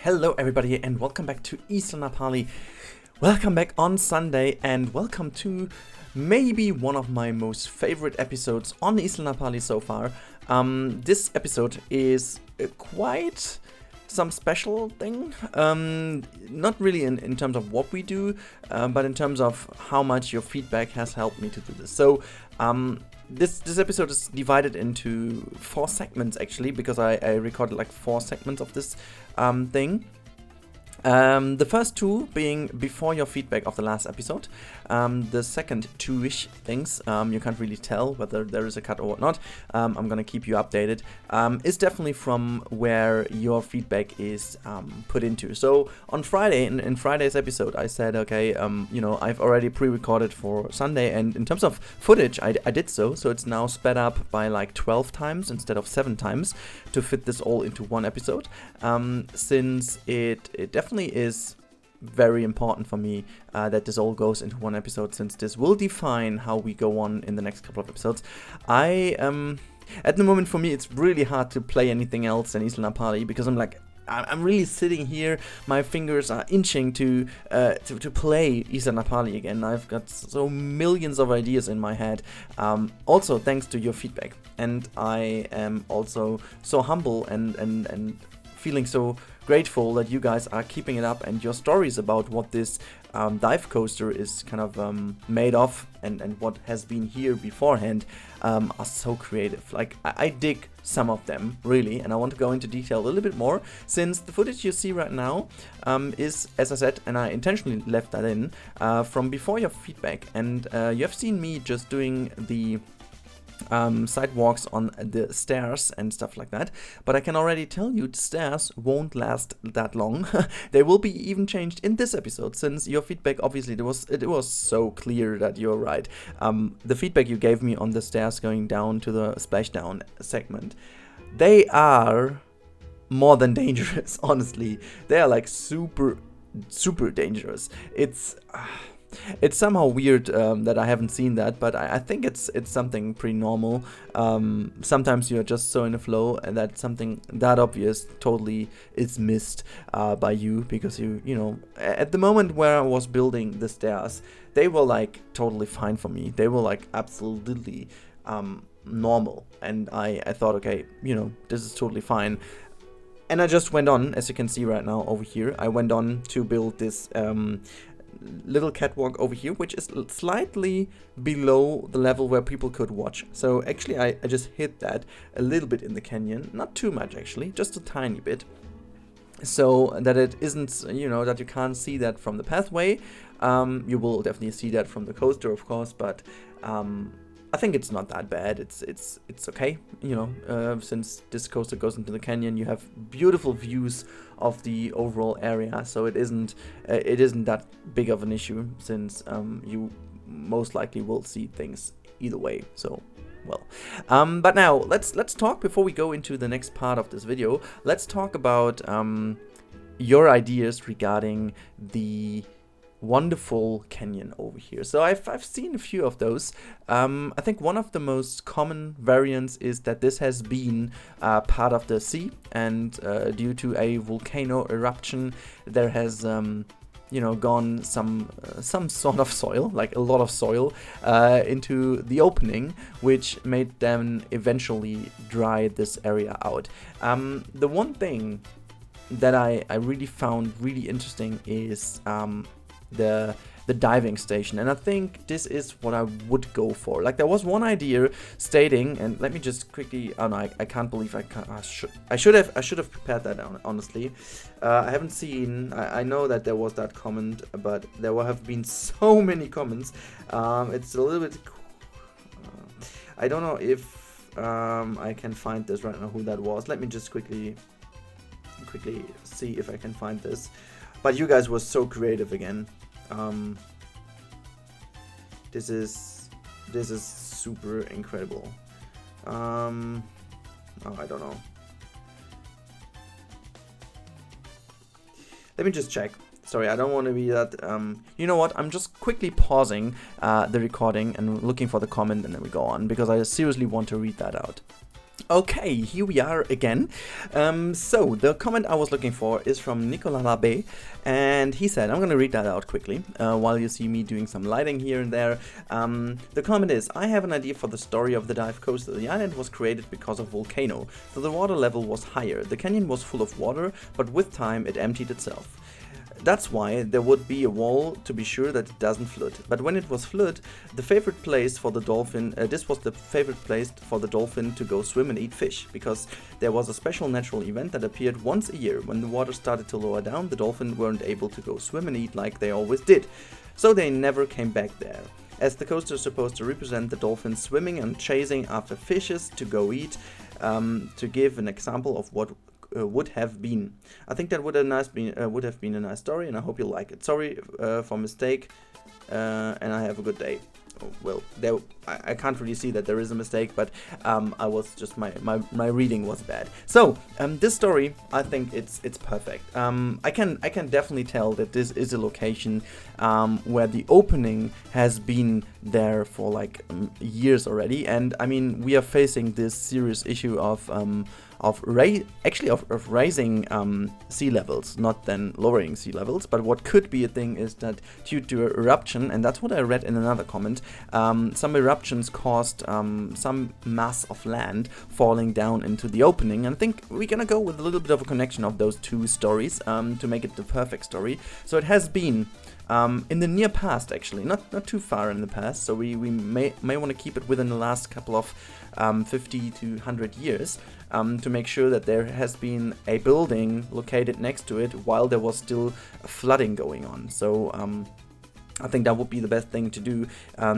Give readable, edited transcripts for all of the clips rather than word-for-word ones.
Hello everybody and welcome back to Isla Napali. Welcome back on Sunday and welcome to maybe one of my most favorite episodes on Isla Napali so far. This episode is quite some special thing. Not really in terms of what we do, but in terms of how much your feedback has helped me to do this. So this episode is divided into 4 segments actually, because I recorded like 4 segments of this thing. The first 2 being before your feedback of the last episode. The second 2-ish things, you can't really tell whether there is a cut or not. I'm gonna keep you updated. Is definitely from where your feedback is put into. So on Friday, in Friday's episode, I said, okay, I've already pre-recorded for Sunday, and in terms of footage, I did so. So it's now sped up by like 12 times instead of 7 times to fit this all into one episode. Since it definitely is very important for me that this all goes into one episode, since this will define how we go on in the next couple of episodes. At the moment, for me, it's really hard to play anything else than Isla Napali, because I'm really sitting here, my fingers are inching to play Isla Napali again. I've got so millions of ideas in my head, also thanks to your feedback, and I am also so humble and feeling so grateful that you guys are keeping it up, and your stories about what this dive coaster is kind of made of and what has been here beforehand are so creative. Like, I dig some of them really, and I want to go into detail a little bit more, since the footage you see right now is, as I said, and I intentionally left that in, from before your feedback, and you have seen me just doing the sidewalks on the stairs and stuff like that, but I can already tell you the stairs won't last that long. They will be even changed in this episode, since your feedback, obviously, it was so clear that you're right. The feedback you gave me on the stairs going down to the splashdown segment, they are more than dangerous. Honestly, they are like super dangerous. It's somehow weird that I haven't seen that, but I think it's something pretty normal. Sometimes you're just so in the flow, and that something that obvious totally is missed by you, because you know, at the moment where I was building the stairs, they were like totally fine for me. They were like absolutely normal, and I thought, okay, this is totally fine. And I just went on, as you can see right now over here, I went on to build this little catwalk over here, which is slightly below the level where people could watch. So actually I just hid that a little bit in the canyon, not too much actually, just a tiny bit, so that it isn't, that you can't see that from the pathway. You will definitely see that from the coaster, of course, but I think it's not that bad. It's okay, since this coaster goes into the canyon, you have beautiful views of the overall area, so it isn't that big of an issue, since you most likely will see things either way. So, well, but now let's talk, before we go into the next part of this video. Let's talk about your ideas regarding the wonderful canyon over here. So I've seen a few of those. I think one of the most common variants is that this has been part of the sea, and due to a volcano eruption, there has gone some sort of soil, like a lot of soil, into the opening, which made them eventually dry this area out. The one thing that I really found really interesting is the diving station, and I think this is what I would go for. Like, there was one idea stating, and let me just quickly, oh no, I can't believe I should have prepared that, honestly. I haven't seen, I know that there was that comment, but there have been so many comments. It's a little bit, I don't know if I can find this right now, who that was. Let me just quickly see if I can find this. But you guys were so creative again. This is super incredible. Oh, I don't know. Let me just check. Sorry, I don't want to be that. You know what? I'm just quickly pausing the recording and looking for the comment, and then we go on, because I seriously want to read that out. Okay, here we are again. So the comment I was looking for is from Nicolas Labbé, and he said, I'm going to read that out quickly while you see me doing some lighting here and there. The comment is, I have an idea for the story of the dive coaster. The island was created because of volcano, so the water level was higher. The canyon was full of water, but with time it emptied itself. That's why there would be a wall to be sure that it doesn't flood. But when it was flood, the favorite place for the dolphin, this was the favorite place for the dolphin to go swim and eat fish, because there was a special natural event that appeared once a year. When the water started to lower down, the dolphin weren't able to go swim and eat like they always did. So they never came back there. As the coaster is supposed to represent the dolphin swimming and chasing after fishes to go eat, to give an example of what would have been. I think that would have been a nice story, and I hope you like it. Sorry for mistake, and I have a good day. Oh, well, I can't really see that there is a mistake, but I was just my reading was bad. So this story, I think it's perfect. I can definitely tell that this is a location where the opening has been there for like years already, and I mean we are facing this serious issue of raising sea levels, not then lowering sea levels. But what could be a thing is that due to eruption, and that's what I read in another comment, some eruptions caused some mass of land falling down into the opening. And I think we're gonna go with a little bit of a connection of those two stories to make it the perfect story. So it has been in the near past, actually, not too far in the past. So we may want to keep it within the last couple of 50 to 100 years. To make sure that there has been a building located next to it while there was still flooding going on. So I think that would be the best thing to do,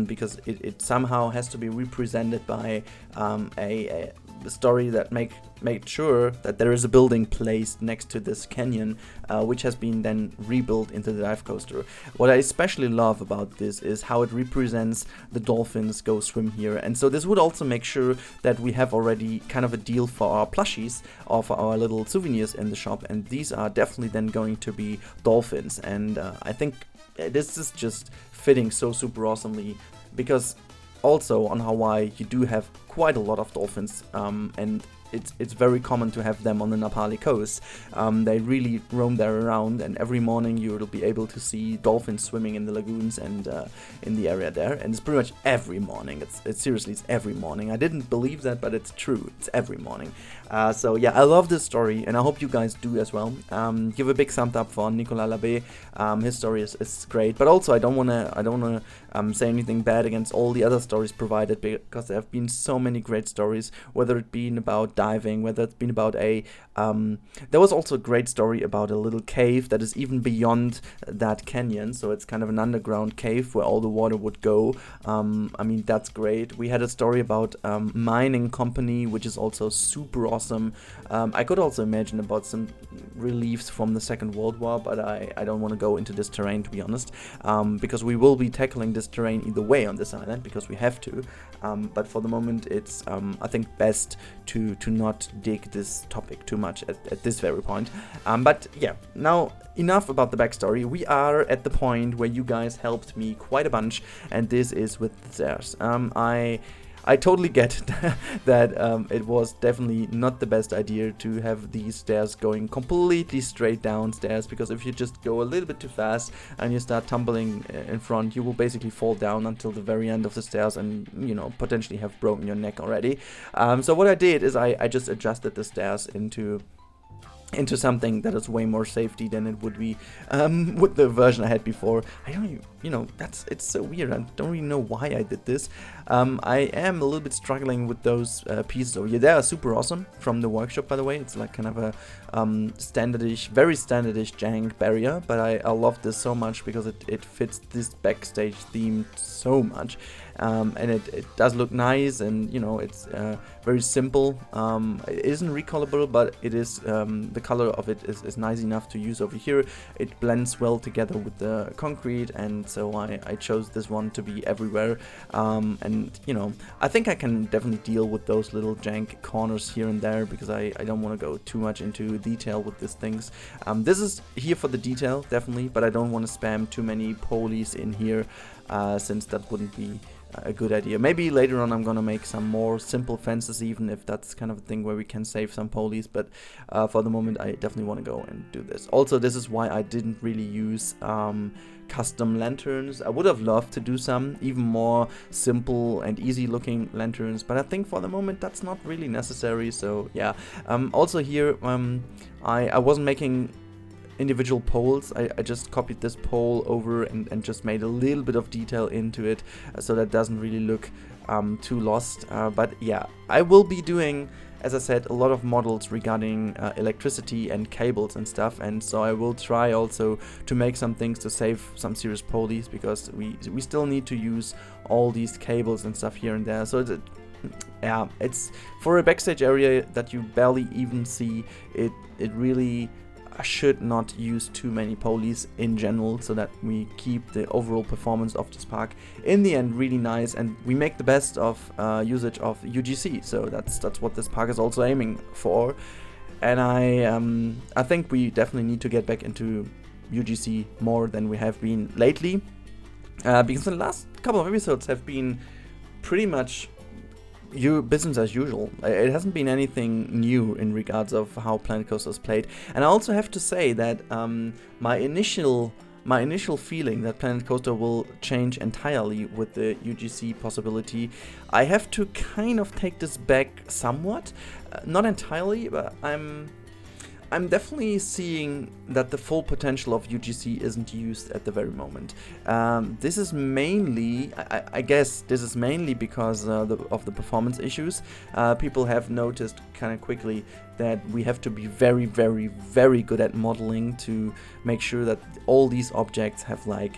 because it somehow has to be represented by a story that made sure that there is a building placed next to this canyon, which has been then rebuilt into the dive coaster. What I especially love about this is how it represents the dolphins go swim here, and so this would also make sure that we have already kind of a deal for our plushies or for our little souvenirs in the shop, and these are definitely then going to be dolphins, and I think this is just fitting so super awesomely, because also on Hawaii you do have quite a lot of dolphins, and it's very common to have them on the Napali coast. They really roam there around, and every morning you'll be able to see dolphins swimming in the lagoons and in the area there. And it's pretty much every morning. It's every morning. I didn't believe that, but it's true. It's every morning. So yeah, I love this story, and I hope you guys do as well. Give a big thumbs up for Nicolas Labbé. His story is great, but also I don't wanna say anything bad against all the other stories provided, because there have been so many great stories, whether it been about diving, whether it's been about there was also a great story about a little cave that is even beyond that canyon, so it's kind of an underground cave where all the water would go. I mean, that's great. We had a story about mining company, which is also super awesome. I could also imagine about some reliefs from the Second World War, but I don't want to go into this terrain, to be honest, because we will be tackling this terrain either way on this island, because we have to. But for the moment, it's I think best to not dig this topic too much at this very point. But yeah, now enough about the backstory. We are at the point where you guys helped me quite a bunch, and this is with the stairs. I totally get that it was definitely not the best idea to have these stairs going completely straight downstairs, because if you just go a little bit too fast and you start tumbling in front, you will basically fall down until the very end of the stairs and, you know, potentially have broken your neck already. So what I did is I just adjusted the stairs into something that is way more safety than it would be with the version I had before. I don't even, it's so weird. I don't really know why I did this. I am a little bit struggling with those pieces over here. They are super awesome from the workshop, by the way. It's like kind of a standardish, very standardish jank barrier, but I love this so much because it fits this backstage theme so much. And it does look nice, and it's very simple. It isn't recolorable, but it is the color of it is nice enough to use over here. It blends well together with the concrete, and so I chose this one to be everywhere. And I think I can definitely deal with those little jank corners here and there, because I don't want to go too much into detail with these things. This is here for the detail, definitely, but I don't want to spam too many polies in here, since that wouldn't be a good idea. Maybe later on I'm gonna make some more simple fences, even if that's kind of a thing where we can save some polies, but for the moment I definitely want to go and do this. Also, this is why I didn't really use custom lanterns. I would have loved to do some even more simple and easy looking lanterns, but I think for the moment that's not really necessary. So yeah, also here I wasn't making individual poles. I just copied this pole over and just made a little bit of detail into it, so that doesn't really look too lost. But yeah, I will be doing, as I said, a lot of models regarding electricity and cables and stuff, and so I will try also to make some things to save some serious polies, because we still need to use all these cables and stuff here and there. So yeah, it's for a backstage area that you barely even see it. It really should not use too many polies in general, so that we keep the overall performance of this park in the end really nice, and we make the best of usage of UGC. So that's what this park is also aiming for. And I think we definitely need to get back into UGC more than we have been lately, because the last couple of episodes have been pretty much business as usual. It hasn't been anything new in regards of how Planet Coaster is played. And I also have to say that my initial feeling that Planet Coaster will change entirely with the UGC possibility, I have to kind of take this back somewhat. Not entirely, but I'm definitely seeing that the full potential of UGC isn't used at the very moment. This is mainly, I guess, this is mainly because of the performance issues. People have noticed kind of quickly that we have to be very, very, very good at modeling to make sure that all these objects have like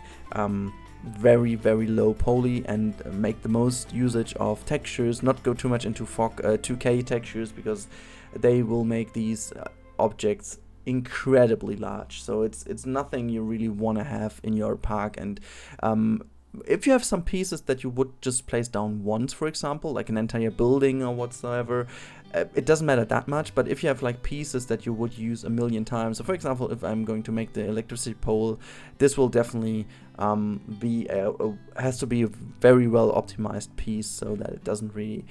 very, very low poly, and make the most usage of textures, not go too much into 2K textures, because they will make these objects incredibly large. So it's nothing you really want to have in your park. And if you have some pieces that you would just place down once, for example, like an entire building or whatsoever, it doesn't matter that much. But if you have like pieces that you would use a million times, so for example, if I'm going to make the electricity pole, this will definitely has to be a very well optimized piece, so that it doesn't really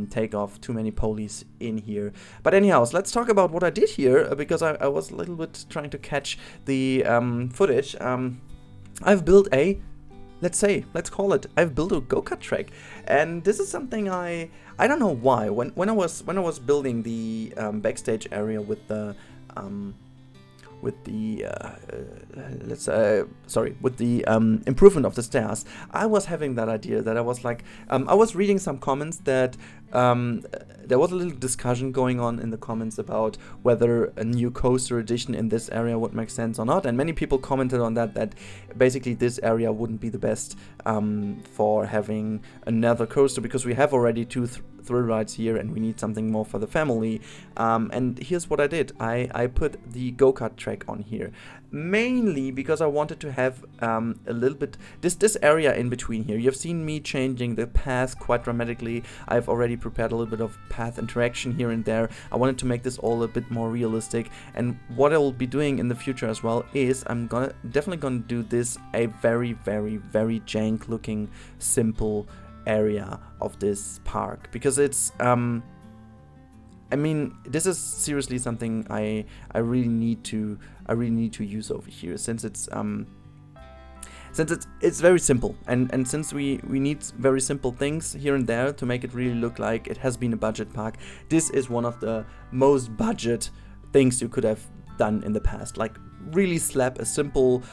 take off too many polies in here. But anyhow, let's talk about what I did here, because I was a little bit trying to catch the footage. I've built let's call it, I've built a go-kart track, and this is something I don't know why. When I was building the backstage area with the improvement of the stairs, I was having that idea that I was like, I was reading some comments that there was a little discussion going on in the comments about whether a new coaster edition in this area would make sense or not, and many people commented on that basically this area wouldn't be the best for having another coaster, because we have already two thrill rides here and we need something more for the family. And here's what I did. I put the go-kart track on here, mainly because I wanted to have a little bit this area in between here. You've seen me changing the path quite dramatically. I've already prepared a little bit of path interaction here and there. I wanted to make this all a bit more realistic, and what I will be doing in the future as well is I'm definitely gonna do this a very, very, very jank looking simple area of this park, because it's I mean, this is seriously something I really need to use over here, since it's very simple, and since we need very simple things here and there to make it really look like it has been a budget park. This is one of the most budget things you could have done in the past. Like, really slap a simple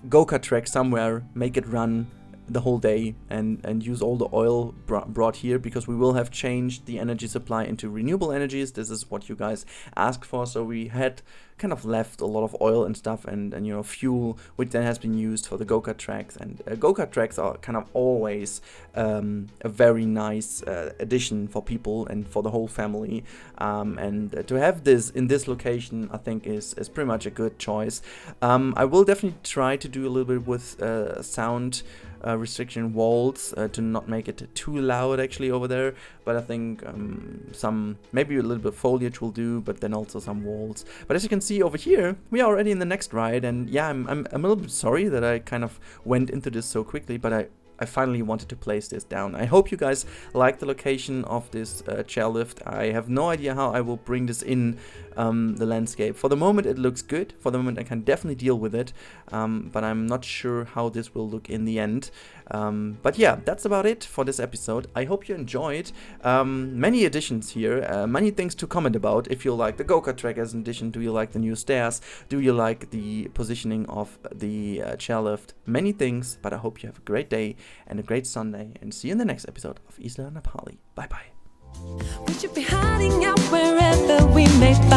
go-kart track somewhere, make it run the whole day, and use all the oil brought here, because we will have changed the energy supply into renewable energies. This is what you guys asked for, so we had kind of left a lot of oil and stuff, and fuel, which then has been used for the go-kart tracks. And go-kart tracks are kind of always a very nice addition for people and for the whole family, and to have this in this location, I think is pretty much a good choice. I will definitely try to do a little bit with sound restriction walls to not make it too loud actually over there, but I think maybe a little bit of foliage will do, but then also some walls. But as you can see over here, we are already in the next ride, and yeah, I'm a little bit sorry that I kind of went into this so quickly, but I I finally wanted to place this down. I hope you guys like the location of this chairlift. I have no idea how I will bring this in the landscape. For the moment it looks good. For the moment I can definitely deal with it, but I'm not sure how this will look in the end. But yeah, that's about it for this episode. I hope you enjoyed. Many additions here, many things to comment about. If you like the go-kart track as an addition, do you like the new stairs, do you like the positioning of the chairlift, many things. But I hope you have a great day and a great Sunday, and see you in the next episode of Isla Napali. Bye bye. We should be hiding out wherever we may find